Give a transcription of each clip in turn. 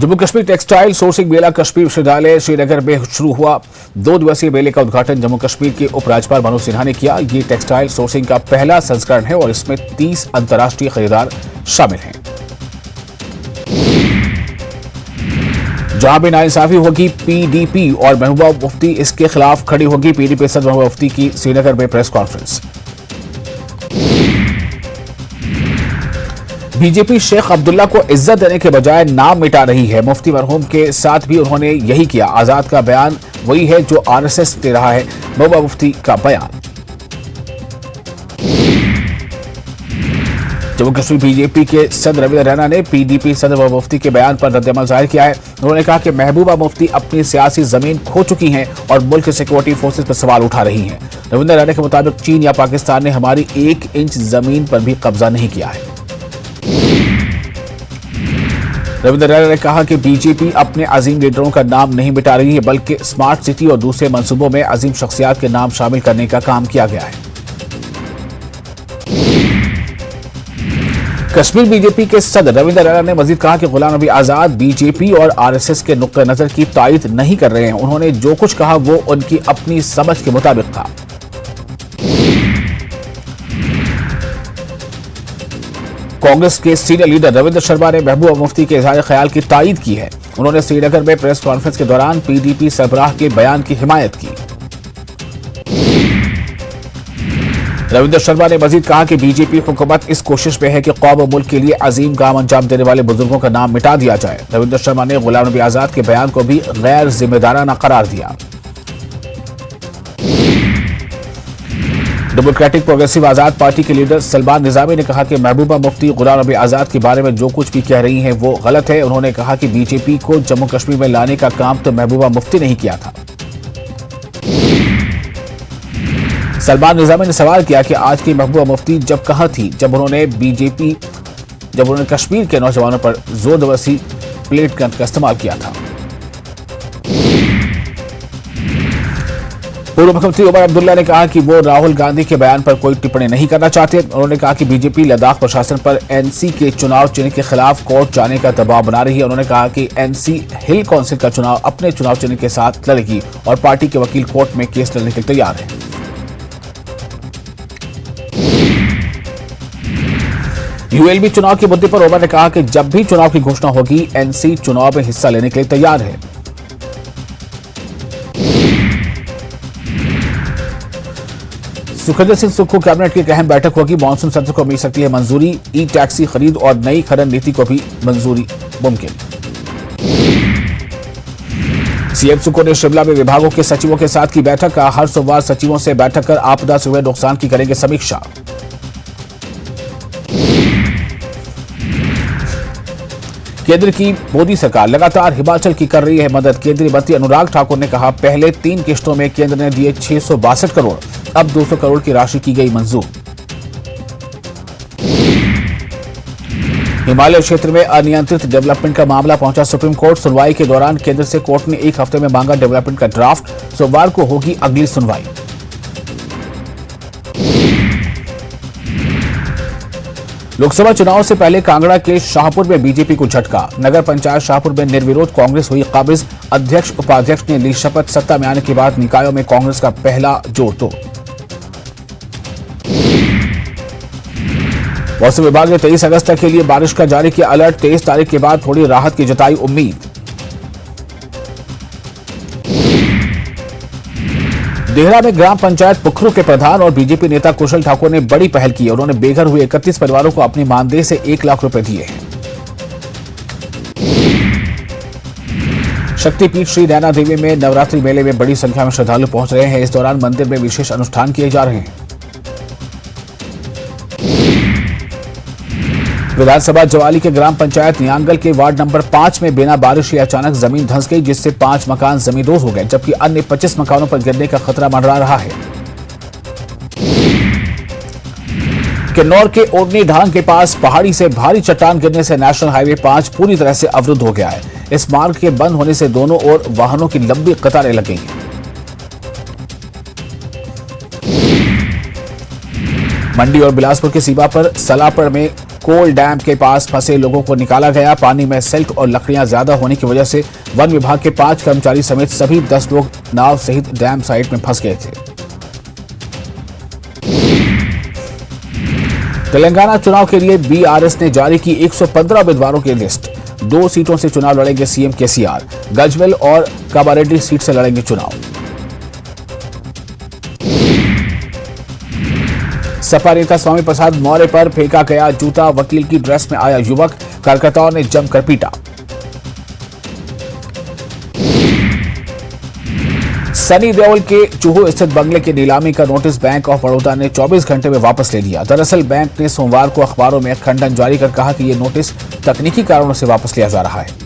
Jammu Kashmir textile sourcing मेला कश्मीर विश्वविद्यालय श्रीनगर में शुरू हुआ। 2 दिवसीय मेले का उद्घाटन जम्मू कश्मीर के उपराज्यपाल मनोज सिन्हा ने किया। ये टेक्सटाइल सोर्सिंग का पहला संस्करण है और इसमें 30 अंतर्राष्ट्रीय खरीदार शामिल हैं। जहां भी नाइंसाफी होगी, पीडीपी और महबूबा मुफ्ती इसके खिलाफ खड़ी होगी। पीडीपी सदर महबूबा मुफ्ती की श्रीनगर में press conference. BJP Sheikh Abdullah को इज्जत देने के बजाय नाम मिटा रही है। मुफ्ती मरहूम के साथ भी उन्होंने यही किया। आजाद का बयान वही है जो आरएसएस दे रहा है। महबूबा मुफ्ती का बयान। जम्मू कश्मीर बीजेपी के सदर रविंद्र रैना ने पीडीपी सदर महबूबा मुफ्ती के बयान पर रद्दअमल जाहिर किया है। उन्होंने कहा कि महबूबा मुफ्ती अपनी सियासी जमीन खो चुकी हैं और मुल्क की सिक्योरिटी फोर्सेज पर सवाल उठा रही हैं। रविंद्र रैना के मुताबिक चीन या पाकिस्तान ने हमारी 1 इंच जमीन पर भी कब्जा नहीं किया है। रविंद्र रैना ने कहा कि बीजेपी अपने अजीम लीडरों का नाम नहीं मिटा रही है, बल्कि स्मार्ट सिटी और दूसरे मंसूबों में अजीम शख्सियात के नाम शामिल करने का काम किया गया है। कश्मीर बीजेपी के सदर रविंद्र रैना ने मजीद कहा कि गुलाम नबी आजाद बीजेपी और आरएसएस के नुक्ते नजर की तायीद नहीं कर रहे हैं। उन्होंने जो कुछ कहा वो उनकी अपनी समझ के मुताबिक था। कांग्रेस के सीनियर लीडर रविंद्र शर्मा ने महबूबा मुफ्ती के इज़हार ख्याल की तायीद की है। उन्होंने श्रीनगर में प्रेस कॉन्फ्रेंस के दौरान पीडीपी सरबराह के बयान की हिमायत की। रविंद्र शर्मा ने मजीद कहा कि बीजेपी हुकूमत इस कोशिश में है कि कौम और मुल्क के लिए अजीम काम अंजाम देने वाले बुजुर्गों का नाम मिटा दिया जाए। रविंद्र शर्मा ने गुलाम नबी आजाद के बयान को भी गैर जिम्मेदाराना करार दिया। डेमोक्रेटिक प्रोग्रेसिव आजाद पार्टी के लीडर सलमान निजामी ने कहा कि महबूबा मुफ्ती गुलाम नबी आजाद के बारे में जो कुछ भी कह रही हैं वो गलत है। उन्होंने कहा कि बीजेपी को जम्मू कश्मीर में लाने का काम तो महबूबा मुफ्ती नहीं किया था। सलमान निजामी ने सवाल किया कि आज की महबूबा मुफ्ती जब कहां थी जब उन्होंने कश्मीर के नौजवानों पर जोरदस्ती प्लेट गन का इस्तेमाल किया था। पूर्व मुख्यमंत्री उमर अब्दुल्ला ने कहा कि वो राहुल गांधी के बयान पर कोई टिप्पणी नहीं करना चाहते। उन्होंने कहा कि बीजेपी लद्दाख प्रशासन पर एनसी के चुनाव चिन्ह के खिलाफ कोर्ट जाने का दबाव बना रही है। उन्होंने कहा कि एनसी हिल काउंसिल का चुनाव अपने चुनाव चिन्ह के साथ लड़ेगी और पार्टी के वकील कोर्ट में केस लड़ने के लिए तैयार हैं। यूएलबी चुनाव के मुद्दे पर उमर ने कहा कि जब भी चुनाव की घोषणा होगी एनसी चुनाव में हिस्सा लेने के लिए तैयार है। सुखविंदर सिंह सुक्खू कैबिनेट की एक अहम बैठक होगी। मानसून सत्र को मिल सकती है मंजूरी। ई टैक्सी खरीद और नई खनन नीति को भी मंजूरी मुमकिन। सीएम सुक्खू ने शिमला में विभागों के सचिवों के साथ की बैठक। का हर सोमवार सचिवों से बैठक कर आपदा से हुए नुकसान की करेंगे समीक्षा। केंद्र की मोदी सरकार लगातार हिमाचल की कर रही है मदद। केंद्रीय मंत्री अनुराग ठाकुर ने कहा पहले 3 किश्तों में केंद्र ने दिए 662 करोड़, अब 200 करोड़ की राशि की गई मंजूर। हिमालय क्षेत्र में अनियंत्रित डेवलपमेंट का मामला पहुंचा सुप्रीम कोर्ट। सुनवाई के दौरान केंद्र से कोर्ट ने 1 हफ्ते में मांगा डेवलपमेंट का ड्राफ्ट। सोमवार को होगी अगली सुनवाई। लोकसभा चुनाव से पहले कांगड़ा के शाहपुर में बीजेपी को झटका। नगर पंचायत शाहपुर में निर्विरोध कांग्रेस हुई काबिज। अध्यक्ष उपाध्यक्ष ने ली शपथ। सत्ता में आने के बाद निकायों में कांग्रेस का पहला जोड़ तोड़। मौसम विभाग ने 23 अगस्त तक के लिए बारिश का जारी किया अलर्ट। 23 तारीख के बाद थोड़ी राहत की जताई उम्मीद। देहरा में ग्राम पंचायत पुखरू के प्रधान और बीजेपी नेता कुशल ठाकुर ने बड़ी पहल की। उन्होंने बेघर हुए 31 परिवारों को अपनी मानदेय से 1 लाख रुपए दिए हैं। शक्तिपीठ श्री नैना देवी में नवरात्रि मेले में बड़ी संख्या में श्रद्धालु पहुंच रहे हैं। इस दौरान मंदिर में विशेष अनुष्ठान किए जा रहे हैं। विधानसभा जवाली के ग्राम पंचायत नियांगल के वार्ड नंबर 5 में बिना बारिश ही अचानक जमीन धंस गई, जिससे 5 मकान जमींदोज हो गए, जबकि अन्य 25 मकानों पर गिरने का खतरा मंडरा रहा है। किन्नौर के ओडनी ढांग के पास पहाड़ी से भारी चट्टान गिरने से नेशनल हाईवे 5 पूरी तरह से अवरुद्ध हो गया है। इस मार्ग के बंद होने से दोनों ओर वाहनों की लंबी कतारें लग गई हैं। मंडी और बिलासपुर की सीमा पर सलापड़ में कोल डैम के पास फंसे लोगों को निकाला गया। पानी में सिल्ट और लकड़ियां ज्यादा होने की वजह से वन विभाग के 5 कर्मचारी समेत सभी 10 लोग नाव सहित डैम साइट में फंस गए थे। तेलंगाना चुनाव के लिए बीआरएस ने जारी की 115 उम्मीदवारों की लिस्ट। 2 सीटों से चुनाव लड़ेंगे सीएम केसीआर। गजवेल और कामारेड्डी सीट से लड़ेंगे चुनाव। सपा नेता स्वामी प्रसाद मौर्य पर फेंका गया जूता। वकील की ड्रेस में आया युवक, कार्यकर्ताओं ने जमकर पीटा। सनी देओल के चूहू स्थित बंगले की नीलामी का नोटिस बैंक ऑफ बड़ौदा ने 24 घंटे में वापस ले लिया। दरअसल बैंक ने सोमवार को अखबारों में खंडन जारी कर कहा कि यह नोटिस तकनीकी कारणों से वापस लिया जा रहा है।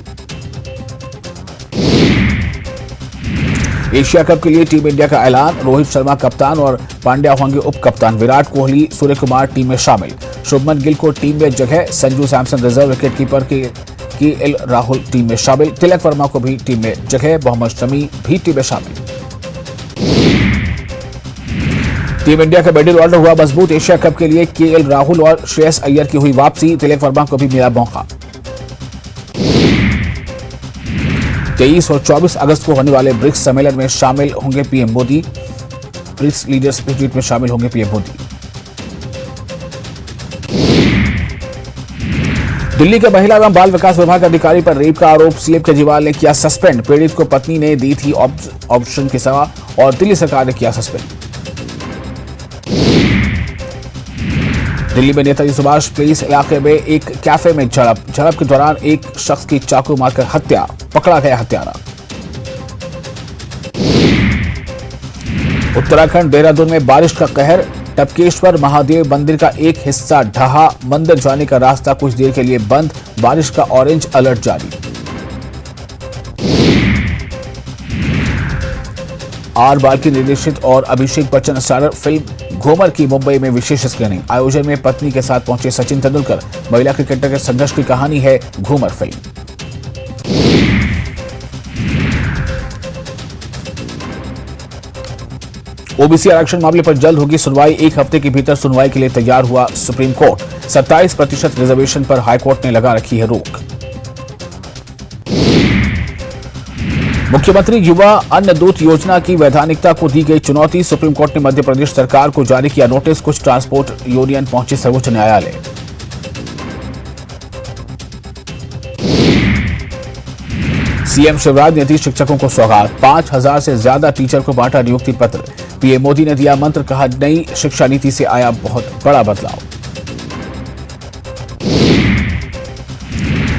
एशिया कप के लिए टीम इंडिया का ऐलान। रोहित शर्मा कप्तान और पांड्या होंगे उप कप्तान। विराट कोहली, सूर्य कुमार टीम में शामिल। शुभमन गिल को टीम में जगह। Sanju Samson reserve wicketkeeper KL Rahul team में शामिल। तिलक वर्मा को भी टीम में जगह। मोहम्मद शमी भी टीम में शामिल। टीम इंडिया का मिडिल ऑर्डर हुआ मजबूत। एशिया कप के लिए केएल राहुल और श्रेयस अय्यर की हुई वापसी। तिलक वर्मा को भी मिला मौका। 23 और 24 अगस्त को होने वाले ब्रिक्स सम्मेलन में शामिल होंगे PM Modi. BRICS leaders meet में शामिल होंगे पीएम मोदी। दिल्ली के महिला एवं बाल विकास विभाग अधिकारी पर रेप का आरोप। सीएम केजरीवाल ने किया सस्पेंड। पीड़ित को पत्नी ने दी थी ऑप्शन की सजा और दिल्ली सरकार ने किया सस्पेंड। दिल्ली में नेताजी सुभाष प्लेस इलाके में एक कैफे में झड़प के दौरान एक शख्स की चाकू मारकर हत्या। पकड़ा गया हत्यारा। उत्तराखंड देहरादून में बारिश का कहर। टपकेश्वर महादेव मंदिर का एक हिस्सा ढहा। मंदिर जाने का रास्ता कुछ देर के लिए बंद। बारिश का ऑरेंज अलर्ट जारी। आर बाल्की निर्देशित और अभिषेक बच्चन स्टारर फिल्म घूमर की मुंबई में विशेष स्क्रीनिंग। आयोजन में पत्नी के साथ पहुंचे सचिन तेंदुलकर। महिला क्रिकेटर के संघर्ष की कहानी है घूमर फिल्म। ओबीसी आरक्षण मामले पर जल्द होगी सुनवाई। 1 हफ्ते के भीतर सुनवाई के लिए तैयार हुआ सुप्रीम कोर्ट। 27% रिजर्वेशन पर हाईकोर्ट ने लगा रखी है रोक। मुख्यमंत्री युवा अन्न दूत योजना की वैधानिकता को दी गई चुनौती। सुप्रीम कोर्ट ने मध्य प्रदेश सरकार को जारी किया नोटिस। कुछ ट्रांसपोर्ट यूनियन पहुंचे सर्वोच्च न्यायालय। सीएम शिवराज ने दी शिक्षकों को सौगात। 5000 से ज्यादा टीचर को बांटा नियुक्ति पत्र। पीएम मोदी ने दिया मंत्र, कहा नई शिक्षा नीति से आया बहुत बड़ा बदलाव।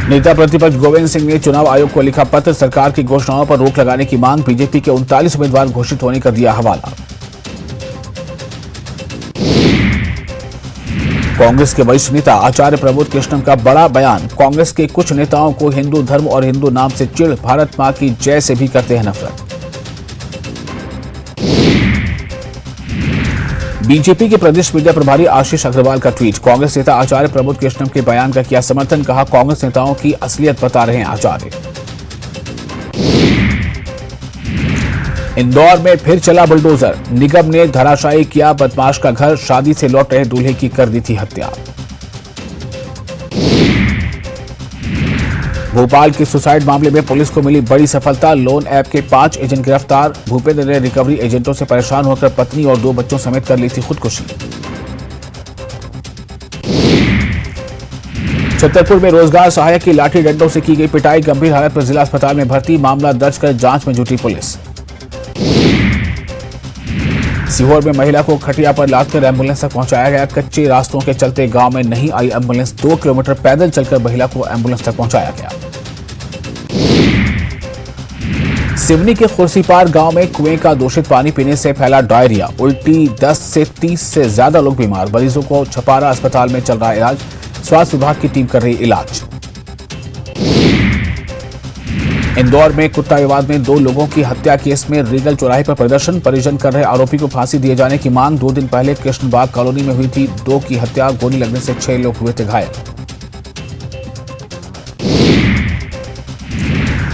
नेता प्रतिपक्ष गोविंद सिंह ने चुनाव आयोग को लिखा पत्र। सरकार की घोषणाओं पर रोक लगाने की मांग। बीजेपी के 39 उम्मीदवार घोषित होने का दिया हवाला। कांग्रेस के वरिष्ठ नेता आचार्य प्रमोद कृष्णन का बड़ा बयान। कांग्रेस के कुछ नेताओं को हिंदू धर्म और हिंदू नाम से चिढ़। भारत मां की जय से भी करते हैं नफरत। बीजेपी के प्रदेश मीडिया प्रभारी आशीष अग्रवाल का ट्वीट। कांग्रेस नेता आचार्य प्रमोद कृष्णन के बयान का किया समर्थन। कहा कांग्रेस नेताओं की असलियत बता रहे हैं आचार्य। इंदौर में फिर चला बुलडोजर। निगम ने धराशायी किया बदमाश का घर। शादी से लौट रहे दूल्हे की कर दी थी हत्या। भोपाल के सुसाइड मामले में पुलिस को मिली बड़ी सफलता। लोन ऐप के 5 एजेंट गिरफ्तार। भूपेंद्र ने रिकवरी एजेंटों से परेशान होकर पत्नी और 2 बच्चों समेत कर ली थी खुदकुशी। छतरपुर में रोजगार सहायक की लाठी डंडों से की गई पिटाई। गंभीर हालत में जिला अस्पताल में भर्ती। मामला दर्ज कर जांच में जुटी पुलिस। सीहोर में महिला को खटिया पर लादकर एम्बुलेंस तक पहुंचाया गया। कच्चे रास्तों के चलते गांव में नहीं आई एम्बुलेंस। 2 किलोमीटर पैदल चलकर महिला को एम्बुलेंस तक पहुंचाया गया। सिवनी के खुर्सीपार गांव में कुएं का दूषित पानी पीने से फैला डायरिया। उल्टी 10 से 30 से ज्यादा लोग बीमार। मरीजों को छपारा अस्पताल में चल रहा इलाज। स्वास्थ्य विभाग की टीम कर रही इलाज। इंदौर में कुत्ता विवाद में 2 लोगों की हत्या केस में रीगल चौराहे पर प्रदर्शन। परिजन कर रहे आरोपी को फांसी दिए जाने की मांग। 2 दिन पहले कृष्णबाग कॉलोनी में हुई थी 2 की हत्या। गोली लगने से 6 लोग हुए थे घायल।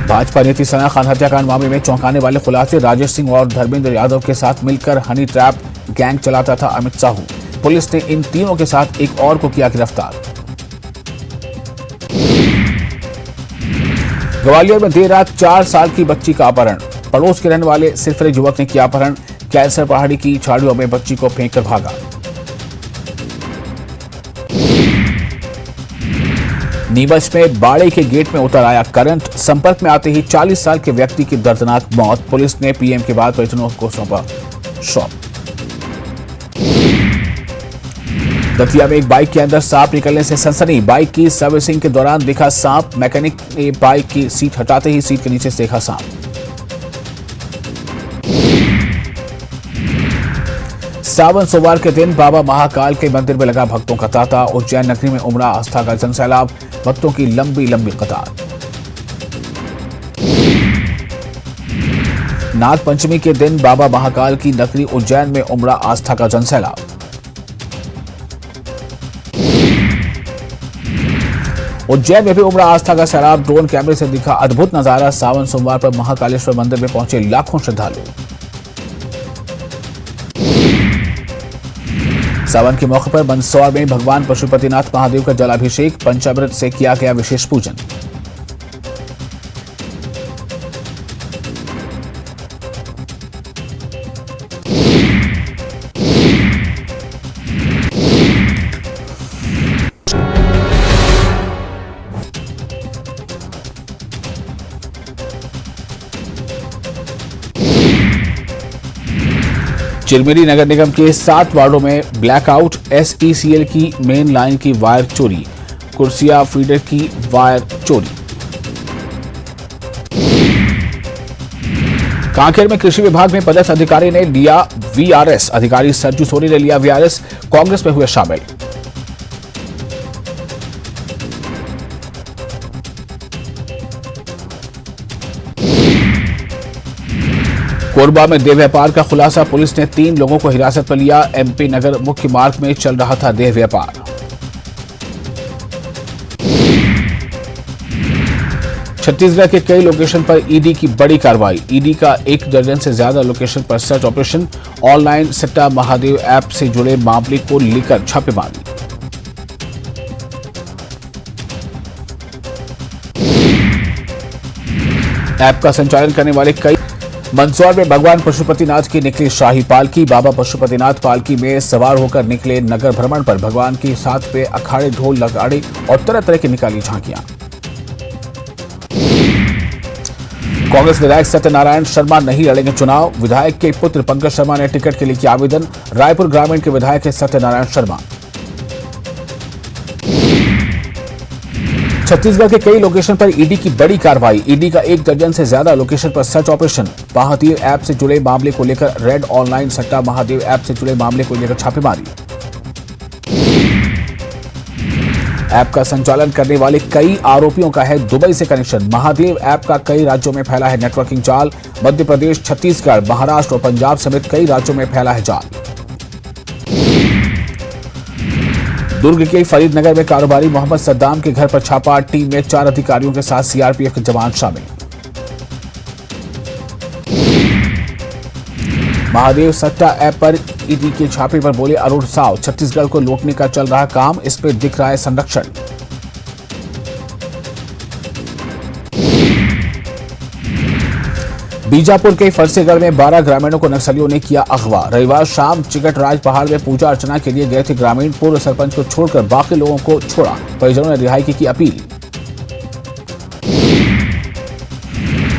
भाजपा नेत्री सना खान हत्याकांड मामले में चौंकाने वाले खुलासे। राजेश सिंह और धर्मेंद्र यादव के साथ मिलकर हनी ट्रैप गैंग चलाता था अमित साहू। पुलिस ने इन तीनों के साथ एक और को किया गिरफ्तार। ग्वालियर में देर रात 4 साल की बच्ची का अपहरण। पड़ोस के रहने वाले सिरफिरे युवक ने किया अपहरण। कैंसर पहाड़ी की झाड़ियों में बच्ची को फेंक कर भागा। नीमच में बाड़े के गेट में उतर आया करंट। संपर्क में आते ही 40 साल के व्यक्ति की दर्दनाक मौत। पुलिस ने पीएम के बाद परिजनों को सौंपा शव। दतिया में एक बाइक के अंदर सांप निकलने से सनसनी। बाइक की सर्विसिंग के दौरान दिखा सांप। मैकेनिक ने बाइक की सीट हटाते ही सीट के नीचे से देखा सांप। सावन सोमवार के दिन बाबा महाकाल के मंदिर में लगा भक्तों का तांता। उज्जैन नगरी में उमड़ा आस्था का जनसैलाब। भक्तों की लंबी लंबी कतार। नाग पंचमी के दिन बाबा महाकाल की नगरी उज्जैन में उमड़ा आस्था का जनसैलाब। उज्जैन में भी उमड़ा आस्था का सैलाब। ड्रोन कैमरे से दिखा अद्भुत नजारा। सावन सोमवार पर महाकालेश्वर मंदिर में पहुंचे लाखों श्रद्धालु। सावन के मौके पर मंदसौर में भगवान पशुपतिनाथ महादेव का जलाभिषेक। पंचामृत से किया गया विशेष पूजन। चिरमिरी नगर निगम के 7 वार्डों में ब्लैकआउट। एसईसीएल की मेन लाइन की वायर चोरी। कुर्सिया फीडर की वायर चोरी। कांकेर में कृषि विभाग में पदस्थ अधिकारी ने लिया वीआरएस। अधिकारी सरजू सोनी ने लिया वीआरएस। कांग्रेस में हुए शामिल। कोरबा में देह व्यापार का खुलासा। पुलिस ने 3 लोगों को हिरासत में लिया। एमपी नगर मुख्य मार्ग में चल रहा था देह व्यापार। छत्तीसगढ़ के कई लोकेशन पर ईडी की बड़ी कार्रवाई। ईडी का 1 दर्जन से ज्यादा लोकेशन पर सर्च ऑपरेशन। ऑनलाइन सट्टा महादेव ऐप से जुड़े मामले को लेकर छापेमारी। ऐप का संचालन करने वाले कई। मंदसौर में भगवान पशुपतिनाथ की निकली शाही पालकी। बाबा पशुपतिनाथ पालकी में सवार होकर निकले नगर भ्रमण पर। भगवान के साथ पे अखाड़े ढोल नगाड़े और तरह तरह की निकाली झांकियां। कांग्रेस विधायक सत्यनारायण शर्मा नहीं लड़ेंगे चुनाव। विधायक के पुत्र पंकज शर्मा ने टिकट के लिए किया आवेदन। रायपुर ग्रामीण के विधायक है सत्यनारायण शर्मा। छत्तीसगढ़ के कई लोकेशन पर ईडी की बड़ी कार्रवाई। ईडी का 1 दर्जन से ज्यादा लोकेशन पर सर्च ऑपरेशन। महादेव ऐप से जुड़े मामले को लेकर रेड। ऑनलाइन सट्टा महादेव ऐप से जुड़े मामले को लेकर छापेमारी। ऐप का संचालन करने वाले कई आरोपियों का है दुबई से कनेक्शन। महादेव ऐप का कई राज्यों में फैला है नेटवर्किंग जाल। मध्य प्रदेश, छत्तीसगढ़, महाराष्ट्र और पंजाब समेत कई राज्यों में फैला है जाल। दुर्ग के फरीदनगर में कारोबारी मोहम्मद सद्दाम के घर पर छापा। टीम में 4 अधिकारियों के साथ सीआरपीएफ के जवान शामिल। महादेव सट्टा ऐप पर ईडी के छापे पर बोले अरुण साव। छत्तीसगढ़ को लूटने का चल रहा काम, इस पे दिख रहा है संरक्षण। बीजापुर के फरसेगढ़ में 12 ग्रामीणों को नक्सलियों ने किया अगवा। रविवार शाम चिकटराज पहाड़ में पूजा अर्चना के लिए गए थे ग्रामीण। पूर्व सरपंच को छोड़कर बाकी लोगों को छोड़ा। परिजनों ने रिहाई की अपील।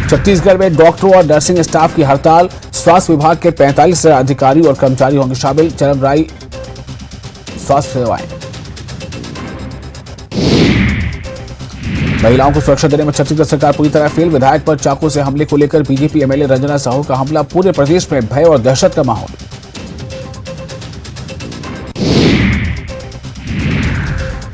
छत्तीसगढ़ में डॉक्टरों और नर्सिंग स्टाफ की हड़ताल। स्वास्थ्य विभाग के 45,000 अधिकारी और कर्मचारी होंगे शामिल। चरम रही स्वास्थ्य सेवाएं। महिलाओं को सुरक्षा देने में छत्तीसगढ़ सरकार पूरी तरह फेल। विधायक पर चाकू से हमले को लेकर बीजेपी एमएलए रंजना साहू का हमला। पूरे प्रदेश में भय और दहशत का माहौल।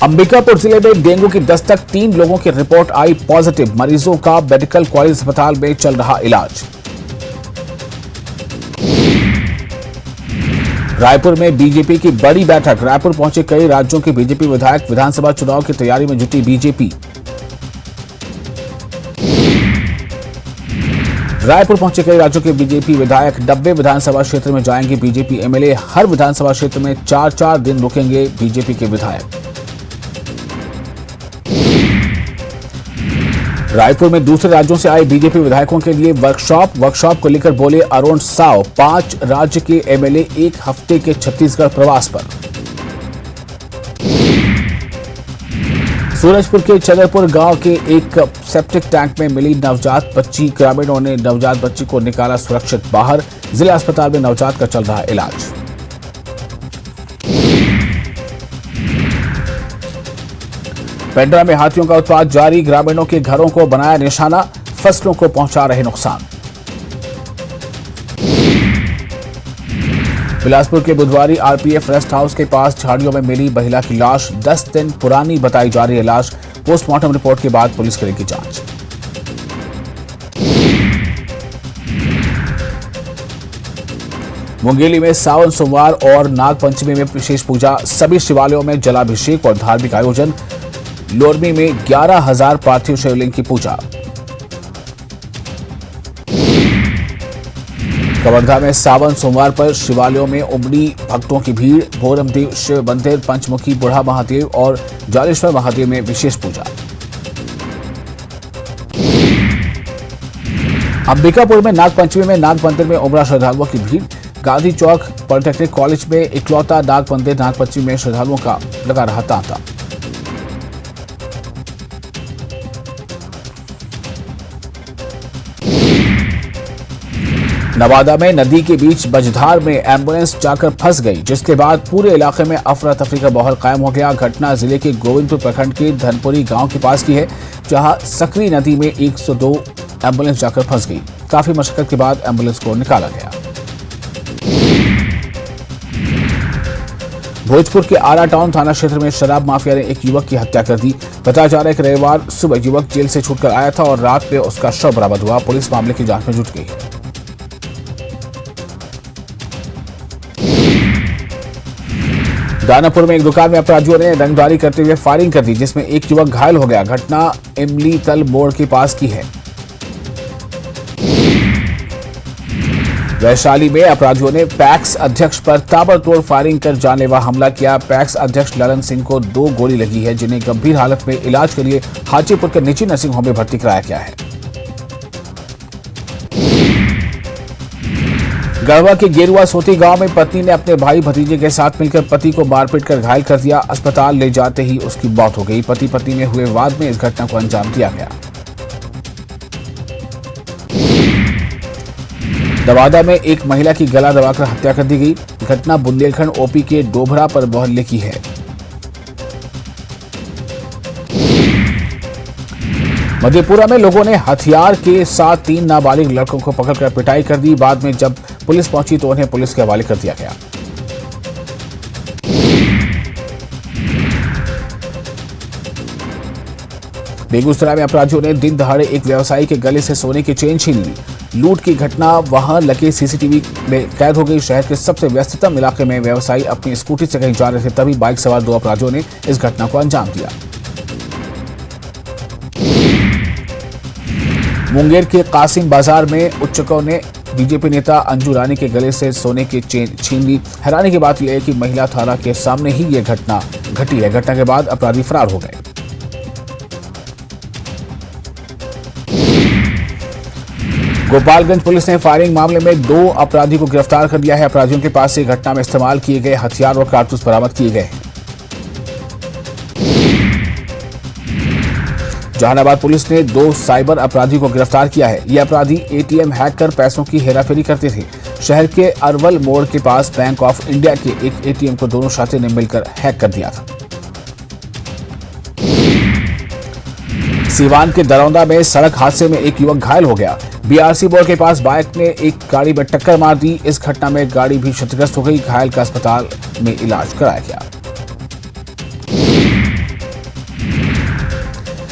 अंबिकापुर जिले में डेंगू की दस्तक। 3 लोगों की रिपोर्ट आई पॉजिटिव। मरीजों का मेडिकल कॉलेज अस्पताल में चल रहा इलाज। रायपुर में बीजेपी की बड़ी बैठक। रायपुर पहुंचे कई राज्यों के बीजेपी विधायक। विधानसभा चुनाव की तैयारी में जुटी बीजेपी। रायपुर पहुंचे कई राज्यों के बीजेपी विधायक। 90 विधानसभा क्षेत्र में जाएंगे बीजेपी एमएलए। हर विधानसभा क्षेत्र में 4-4 दिन रुकेंगे बीजेपी के विधायक। रायपुर में दूसरे राज्यों से आए बीजेपी विधायकों के लिए वर्कशॉप को लेकर बोले अरुण साव। 5 राज्य के एमएलए एक हफ्ते के छत्तीसगढ़ प्रवास पर। सूरजपुर के चंद्रपुर गांव के एक सेप्टिक टैंक में मिली नवजात बच्ची। ग्रामीणों ने नवजात बच्ची को निकाला सुरक्षित बाहर। जिला अस्पताल में नवजात का चल रहा इलाज। पेंड्रा में हाथियों का उत्पात जारी। ग्रामीणों के घरों को बनाया निशाना। फसलों को पहुंचा रहे नुकसान। बिलासपुर के बुधवारी आरपीएफ रेस्ट हाउस के पास झाड़ियों में मिली महिला की लाश। 10 दिन पुरानी बताई जा रही है लाश। पोस्टमार्टम रिपोर्ट के बाद पुलिस करेगी जांच। मुंगेली में सावन सोमवार और नागपंचमी में विशेष पूजा। सभी शिवालयों में जलाभिषेक और धार्मिक आयोजन। लोरमी में 11,000 पार्थिव शिवलिंग की पूजा। कवर्धा में सावन सोमवार पर शिवालयों में उमड़ी भक्तों की भीड़। भोरमदेव शिव मंदिर, पंचमुखी बुढ़ा महादेव और जालेश्वर महादेव में विशेष पूजा। अंबिकापुर में नागपंचमी में नाग मंदिर में उमड़ा श्रद्धालुओं की भीड़। गांधी चौक पॉलिटेक्निक कॉलेज में इकलौता नाग मंदिर नागपंचमी में श्रद्धालुओं का लगा रहा तांता। नवादा में नदी के बीच बजधार में एम्बुलेंस जाकर फंस गई, जिसके बाद पूरे इलाके में अफरा तफरी का माहौल कायम हो गया। घटना जिले के गोविंदपुर प्रखंड के धनपुरी गांव के पास की है, जहां सकरी नदी में 102 एम्बुलेंस जाकर फंस गई। काफी मशक्कत के बाद एम्बुलेंस को निकाला गया। भोजपुर के आरा टाउन थाना क्षेत्र में शराब माफिया ने एक युवक की हत्या कर दी। बताया जा रहा है कि रविवार सुबह युवक जेल से छूटकर आया था और रात में उसका शव बरामद हुआ। पुलिस मामले की जांच में जुट गई है। दानापुर में एक दुकान में अपराधियों ने रंगदारी करते हुए फायरिंग कर दी, जिसमें एक युवक घायल हो गया। घटना इमली तल मोड़ के पास की है। वैशाली में अपराधियों ने पैक्स अध्यक्ष पर ताबड़तोड़ फायरिंग कर जानलेवा हमला किया। पैक्स अध्यक्ष ललन सिंह को 2 गोली लगी है, जिन्हें गंभीर हालत में इलाज के लिए हाजीपुर के निजी नर्सिंग होम में भर्ती कराया गया है। गढ़वा के गेरुआ सोती गांव में पत्नी ने अपने भाई भतीजे के साथ मिलकर पति को मारपीट कर घायल कर दिया। अस्पताल ले जाते ही उसकी मौत हो गई। पति पत्नी में हुए वाद में इस घटना को अंजाम दिया गया। नवादा में एक महिला की गला दबाकर हत्या कर दी गई। घटना बुंदेलखंड ओपी के डोभरा पर मोहल्ले की है। मधेपुरा में लोगों ने हथियार के साथ 3 नाबालिग लड़कों को पकड़कर पिटाई कर दी। बाद में जब पुलिस पहुंची तो उन्हें पुलिस के हवाले कर दिया गया। बेगूसराय में अपराधियों ने दिन दहाड़े एक व्यवसायी के गले से सोने की चेन छीन ली। लूट की घटना वहां लगे सीसीटीवी में कैद हो गई। शहर के सबसे व्यस्ततम इलाके में व्यवसायी अपनी स्कूटी से कहीं जा रहे थे, तभी बाइक सवार 2 अपराधियों ने इस घटना को अंजाम दिया। मुंगेर के कासिम बाजार में उच्चकों ने बीजेपी नेता अंजू रानी के गले से सोने की चेन छीन ली। हैरानी की बात यह है कि महिला थाना के सामने ही यह घटना घटी है। घटना के बाद अपराधी फरार हो गए। गोपालगंज पुलिस ने फायरिंग मामले में 2 अपराधी को गिरफ्तार कर लिया है। अपराधियों के पास से घटना में इस्तेमाल किए गए हथियार और कारतूस बरामद किए गए हैं। जहानाबाद पुलिस ने 2 साइबर अपराधी को गिरफ्तार किया है। ये अपराधी एटीएम हैक कर पैसों की हेराफेरी करते थे। शहर के अरवल मोड़ के पास बैंक ऑफ इंडिया के एक एटीएम को दोनों साथी ने मिलकर हैक कर दिया था। सीवान के दरौंदा में सड़क हादसे में एक युवक घायल हो गया। बीआरसी मोड़ के पास बाइक ने एक गाड़ी में टक्कर मार दी। इस घटना में गाड़ी भी क्षतिग्रस्त हो गई। घायल का अस्पताल में इलाज कराया गया।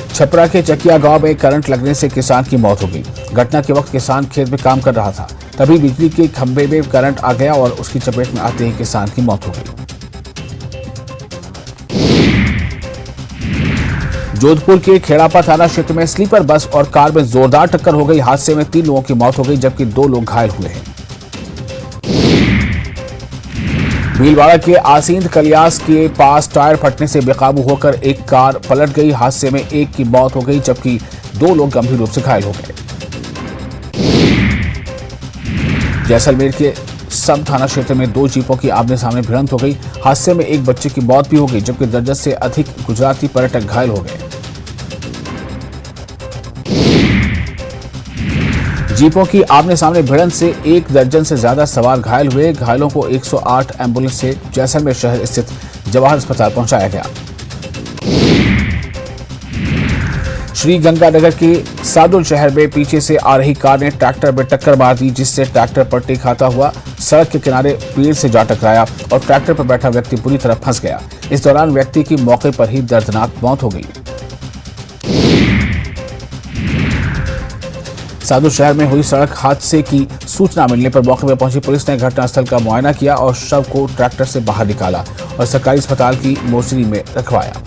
छपरा के चकिया गांव में करंट लगने से किसान की मौत हो गई। घटना के वक्त किसान खेत में काम कर रहा था, तभी बिजली के खंभे में करंट आ गया और उसकी चपेट में आते ही किसान की मौत हो गई। जोधपुर के खेड़ापा थाना क्षेत्र में स्लीपर बस और कार में जोरदार टक्कर हो गई। हादसे में 3 लोगों की मौत हो गई, जबकि 2 लोग घायल हुए हैं। भीलवाड़ा के आसींद कलियास के पास टायर फटने से बेकाबू होकर एक कार पलट गई। हादसे में एक की मौत हो गई, जबकि 2 लोग गंभीर रूप से घायल हो गए। जैसलमेर के सम थाना क्षेत्र में 2 जीपों की आमने सामने भिड़ंत हो गई। हादसे में एक बच्चे की मौत भी हो गई, जबकि दर्जन से अधिक गुजराती पर्यटक घायल हो गए। जीपों की आमने सामने भिड़ंत से 1 दर्जन से ज्यादा सवार घायल हुए। घायलों को 108 एम्बुलेंस से जैसलमेर शहर स्थित जवाहर अस्पताल पहुंचाया गया। श्री गंगानगर के सादुल शहर में पीछे से आ रही कार ने ट्रैक्टर में टक्कर मार दी, जिससे ट्रैक्टर पलटी खाता हुआ सड़क के किनारे पेड़ से जा टकराया और ट्रैक्टर पर बैठा व्यक्ति बुरी तरह फंस गया। इस दौरान व्यक्ति की मौके पर ही दर्दनाक मौत हो गई। सादुल शहर में हुई सड़क हादसे की सूचना मिलने पर मौके पर पहुंची पुलिस ने घटनास्थल का मुआयना किया और शव को ट्रैक्टर से बाहर निकाला और सरकारी अस्पताल की मोर्चरी में रखवाया।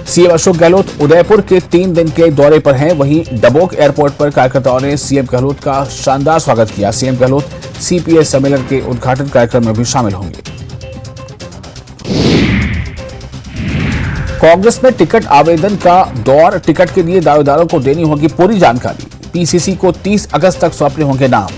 सीएम अशोक गहलोत उदयपुर के 3 दिन के दौरे पर हैं। वहीं डबोक एयरपोर्ट पर कार्यकर्ताओं ने सीएम गहलोत का शानदार स्वागत किया। सीएम गहलोत सीपीएस सम्मेलन के उद्घाटन कार्यक्रम में भी शामिल होंगे। कांग्रेस में टिकट आवेदन का दौर, टिकट के लिए दावेदारों को देनी होगी पूरी जानकारी। पीसीसी को 30 अगस्त तक सौंपने होंगे नाम।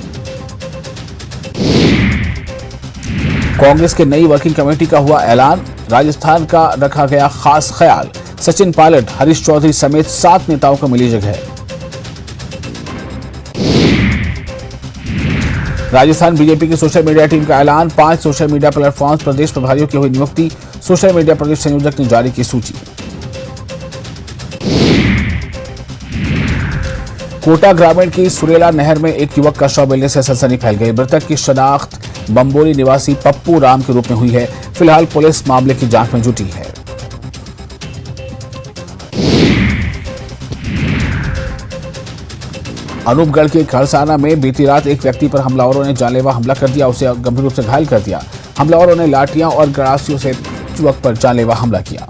कांग्रेस के नई वर्किंग कमेटी का हुआ ऐलान, राजस्थान का रखा गया खास ख्याल। सचिन पायलट, हरीश चौधरी समेत 7 नेताओं को मिली जगह। राजस्थान बीजेपी की सोशल मीडिया टीम का ऐलान, 5 सोशल मीडिया प्लेटफॉर्म प्रदेश प्रभारियों की हुई नियुक्ति। सोशल मीडिया प्रदेश संयोजक ने जारी की सूची। कोटा ग्रामीण की सुरेला नहर में एक युवक का शव मिलने से सनसनी फैल गई। मृतक की शनाख्त बम्बोली निवासी पप्पू राम के रूप में हुई है। फिलहाल पुलिस मामले की जांच में जुटी है। अनूपगढ़ के खरसाना में बीती रात एक व्यक्ति पर हमलावरों ने जानलेवा हमला कर दिया, उसे गंभीर रूप से घायल कर दिया। हमलावरों ने लाठियां और गरासियों से युवक पर जानलेवा हमला किया।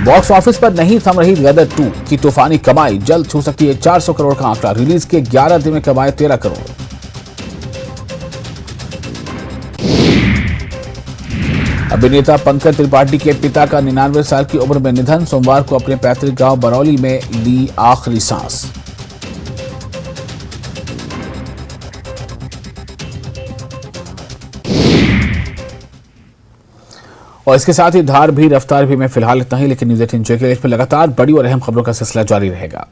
बॉक्स ऑफिस पर नहीं थम रही गदर 2 की तूफानी कमाई, जल्द छू सकती है 400 करोड़ का आंकड़ा। रिलीज के 11 दिन में कमाए 13 करोड़। अभिनेता पंकज त्रिपाठी के पिता का 99 साल की उम्र में निधन, सोमवार को अपने पैतृक गांव बरौली में ली आखिरी सांस। और इसके साथ ही धार भी रफ्तार भी में फिलहाल इतना ही, लेकिन न्यूज़ 18 JK पर लगातार बड़ी और अहम खबरों का सिलसिला जारी रहेगा।